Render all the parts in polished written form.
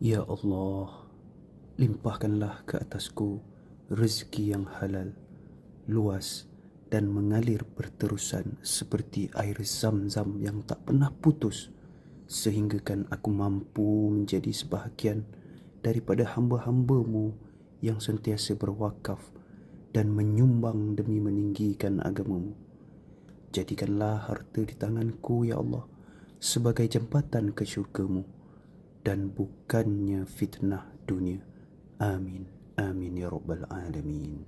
Ya Allah, limpahkanlah ke atasku rezeki yang halal, luas dan mengalir berterusan seperti air zam-zam yang tak pernah putus, sehinggakan aku mampu menjadi sebahagian daripada hamba-hamba-Mu yang sentiasa berwakaf dan menyumbang demi meninggikan agama-Mu. Jadikanlah harta di tanganku, ya Allah, sebagai jambatan ke syurga-Mu dan bukannya fitnah dunia. Amin. Amin ya rabbal alamin.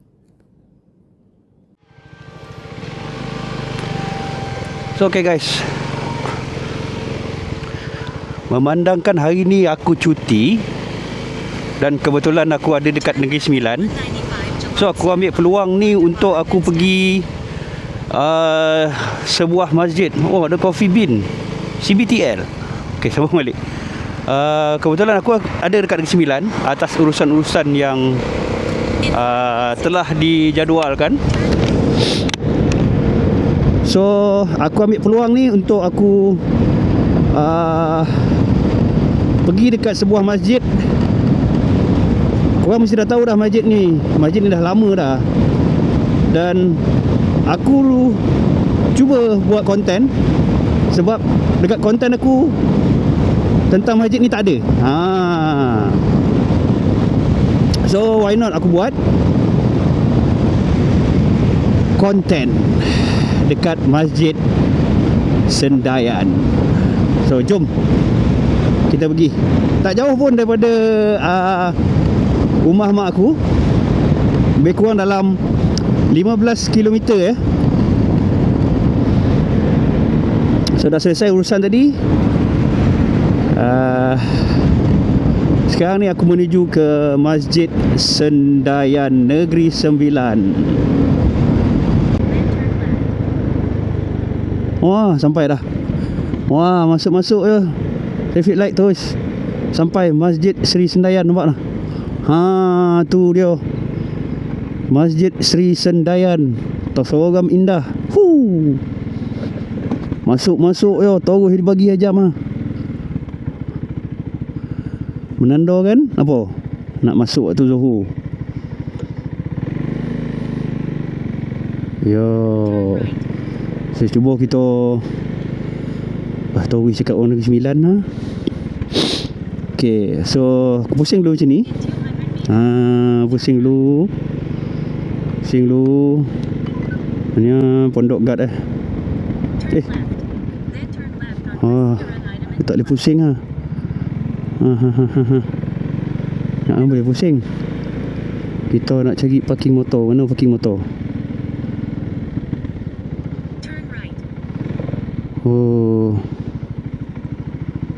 So okay guys, memandangkan hari ni aku cuti dan kebetulan aku ada dekat Negeri Sembilan, so aku ambil peluang ni untuk aku pergi sebuah masjid. Oh, ada Coffee Bean CBTL. Okay, sambung balik. Kebetulan aku ada dekat Negeri Sembilan atas urusan-urusan yang telah dijadualkan. So aku ambil peluang ni untuk aku pergi dekat sebuah masjid. Korang mesti dah tahu dah masjid ni. Masjid ni dah lama dah. Dan aku cuba buat konten sebab dekat konten aku tentang masjid ni tak ada. So why not aku buat konten dekat Masjid Sendayan. So jom kita pergi. Tak jauh pun daripada rumah mak aku. Lebih kurang dalam 15 km ya. So dah selesai urusan tadi. Sekarang ni aku menuju ke Masjid Sendayan Negeri Sembilan. Wah, sampai dah. Wah, masuk-masuk je. Traffic light terus. Sampai Masjid Sri Sendayan, nampak tak? Tu dia. Masjid Sri Sendayan. Sorogam indah. Masuk-masuk je. Terus dibagi jam lah. Menanda kan? Apa? Nak masuk waktu Zuhur. Yo. So cuba kita tahu cakap orang Negeri Sembilan lah. Okay, so aku pusing dulu macam ni. Pusing dulu. Mana Pondok Guard tak boleh pusing lah. Boleh pusing. Kita nak cari parking motor. Mana parking motor? Oh,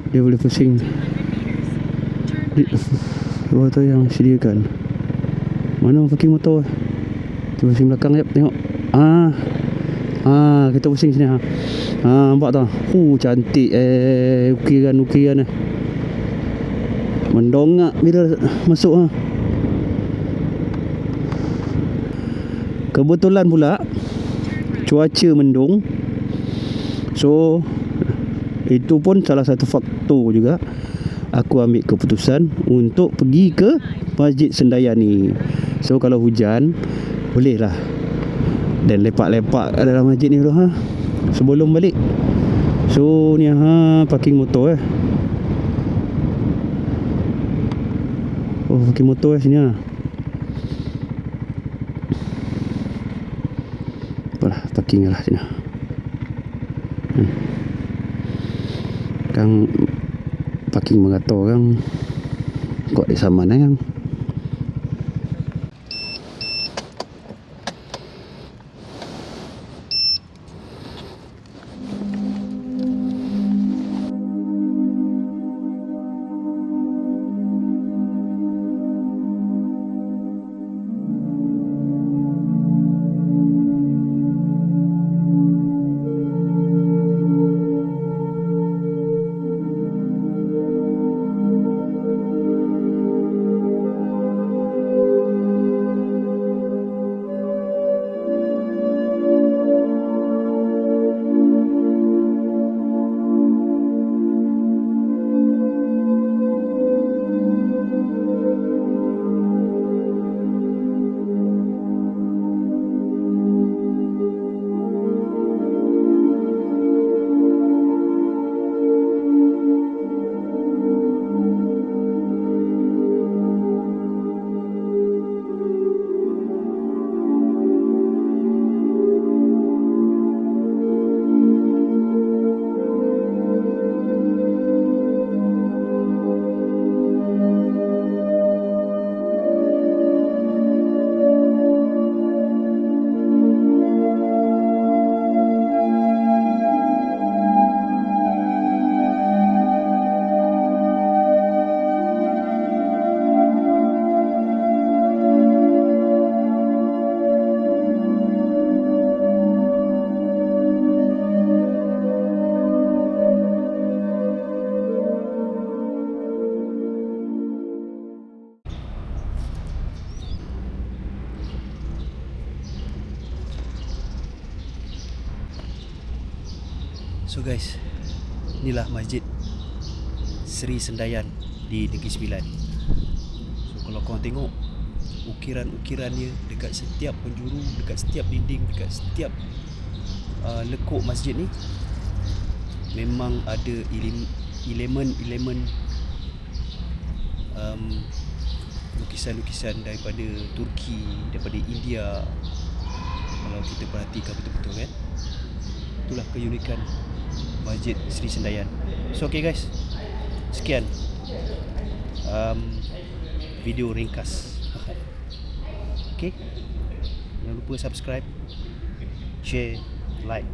dia boleh pusing. Oh, tu yang sediakan. Mana parking motor? Kita pusing belakang jap, tengok. Kita pusing sini ha. Nampak tak? Cantik ukiran mendongak bila masuk Kebetulan pula cuaca mendung. So itu pun salah satu faktor juga aku ambil keputusan untuk pergi ke Masjid Sendayan ni. So kalau hujan boleh lah, dan lepak-lepak dalam masjid ni dulu sebelum balik. So ni parking motor parking motor sini apalah, parking lah sini. Kang parking mengatur kang kok di saman kang. So guys, inilah Masjid Sri Sendayan di Negeri Sembilan. So kalau korang tengok ukiran-ukirannya dekat setiap penjuru, dekat setiap dinding, dekat setiap lekuk masjid ni, memang ada elemen-elemen lukisan-lukisan daripada Turki, daripada India. Kalau kita perhatikan betul-betul kan, itulah keunikan Masjid Sri Sendayan. So okay guys, sekian video ringkas. Okay, jangan lupa subscribe, share, like.